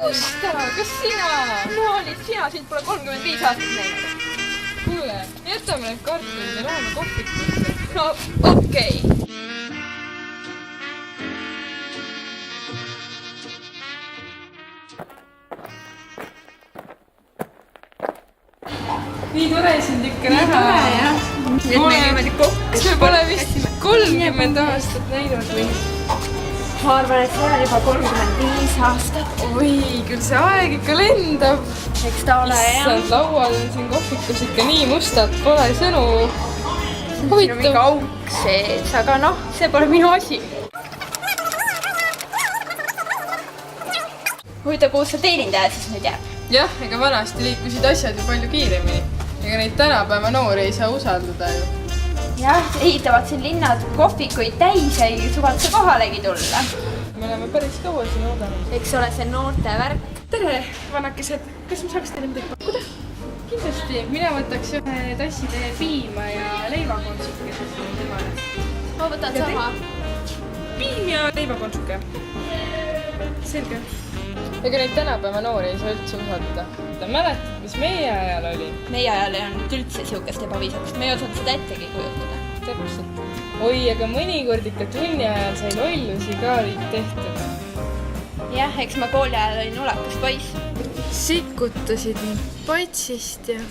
Gustav, kas sina? No olid sina, sind pole 35 aastat näinud. Kuule, jätame need kartulid ja läheme kohvikusse. No okei. Nii tore sind ikka näha. Nii tore, jah. Kas me pole vist 30 aastat näinud või? Ma arvan, et see on juba 35 aastat. Oi, küll see aeg ikka lendab. Eks ta ole, jah. Issand, laual on siin kohvikus ikka nii mustad, pole sõnu. Siin on mingi auk sees, aga noh, see pole minu asi. Huvitav, kuhu sa teenindaja siis nüüd jääb? Jah, ega vanasti liikusid asjad ju palju kiiremini. Ega neid tänapäeva noori ei saa usaldada ju. Jah, ehitavad siin linnad kohvikuid täis ja ei suvatse kohalegi tulla. Me oleme päris kaua siin oodanud. Eks ole see noorte värk. Tere, vanakesed. Kas ma saaks teile midagi pakkuda? Kindlasti. Mina võtaks ühe tassi piima ja leivakontsuke. Ma võtan sama. Piim ja leivakontsuke. Selge. Ega neid tänapäeva noori ei saa üldse usaldada. Ta mäletad, mis meie ajal oli? Meie ajal ei olnud üldse siukest ebaviisakust. Me ei osanud seda ettegi kujutada. Täpselt. Oi, aga mõnikord ikka tunni ajal sai lollusi ka tehtud. Jah, eks ma kooli ajal olin ulakas poiss. Sikutasid mind patsist ja...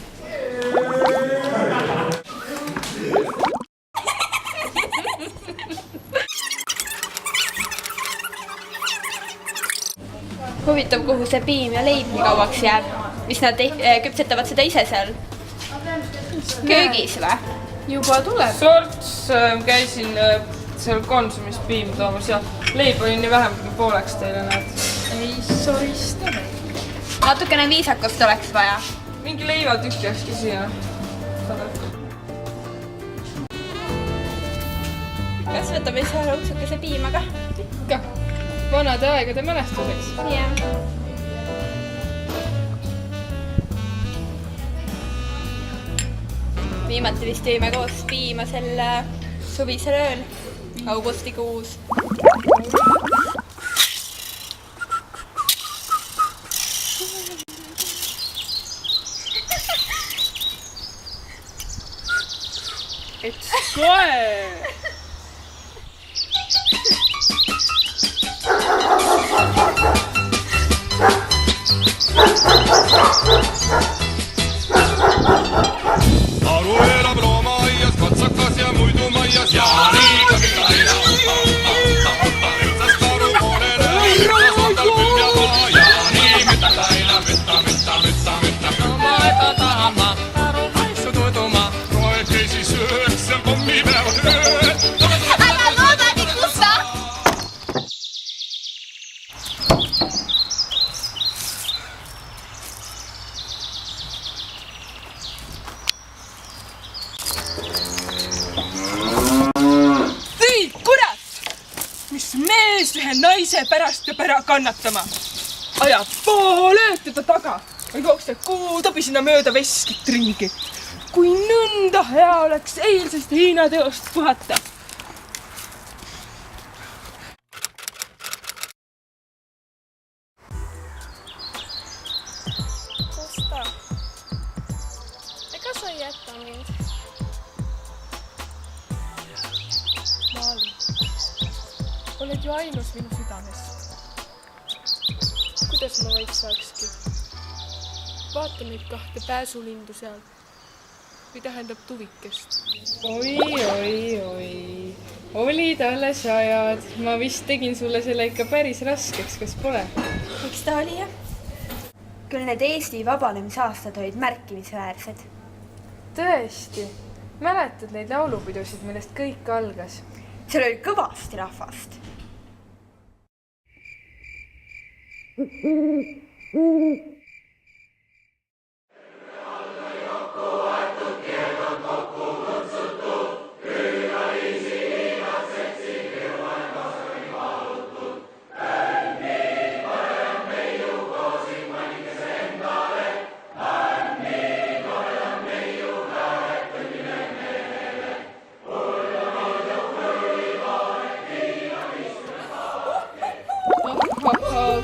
Huvitav, kuhu see piim ja leib nii kauaks jääb. Mis nad küpsetavad seda ise seal köögis või? Juba tuleb. Sorts käisin seal Konsumis piim toomas ja leib oli nii vähem kui pooleks teile näed. Ei sorista meid. Natukene viisakust oleks vaja. Mingi leivatükk jääkski siia. Kas võtame seal õuksukese piima ka? Ikka. Vanade aegade mälestuseks. Jah. Viimati vist jõime koos piima sel suvisel ööl, augustikuus. Et koe! Aru elab loomaaias, katsakas ja muidu maias ja liiga mida ei Ühtsast karu poolele, ühtsast on tal külm ja maa ja nii mütta laila, mütta. Ma ega tahama, aru maisu tuduma, roelke siis ööks ja pommipäevad ööd. Ära loodagi, Gustav! Mis mees ühe naise pärast peab ära kannatama? Ajab poolööd teda taga või jookseb kuutobi sinna mööda veskit ringi. Kui nõnda hea oleks eilsest Hiina teost puhata. Gustav, ega sa ei jäta mind? Maali. Oled ju ainus minu südames. Kuidas ma vaid saakski? Vaata neid kahte pääsulindu seal. Või tähendab tuvikest. Oi. Olid alles ajad. Ma vist tegin sulle selle ikka päris raskeks, kas pole? Miks ta oli, jah? Küll need Eesti vabanemisaastad olid märkimisväärsed. Tõesti. Mäletad neid laulupidusid, millest kõik algas? Seal oli kõvasti rahvast.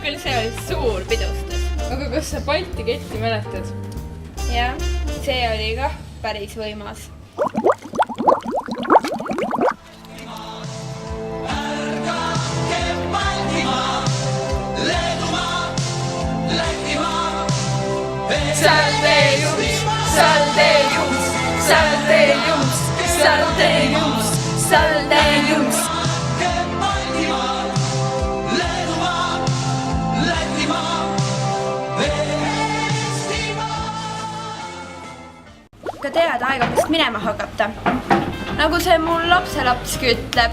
küll see oli suur pidustus. aga kas sa Balti ketti mäletad? jah, see oli kah päris võimas. Saldeljums. ka tead aegadest minema hakata. nagu see mul lapselapski ütleb.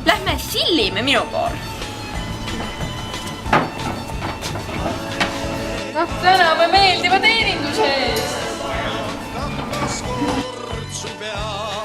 Lähme sillime minu pool. täname meeldiva teeninduse eest! su peal.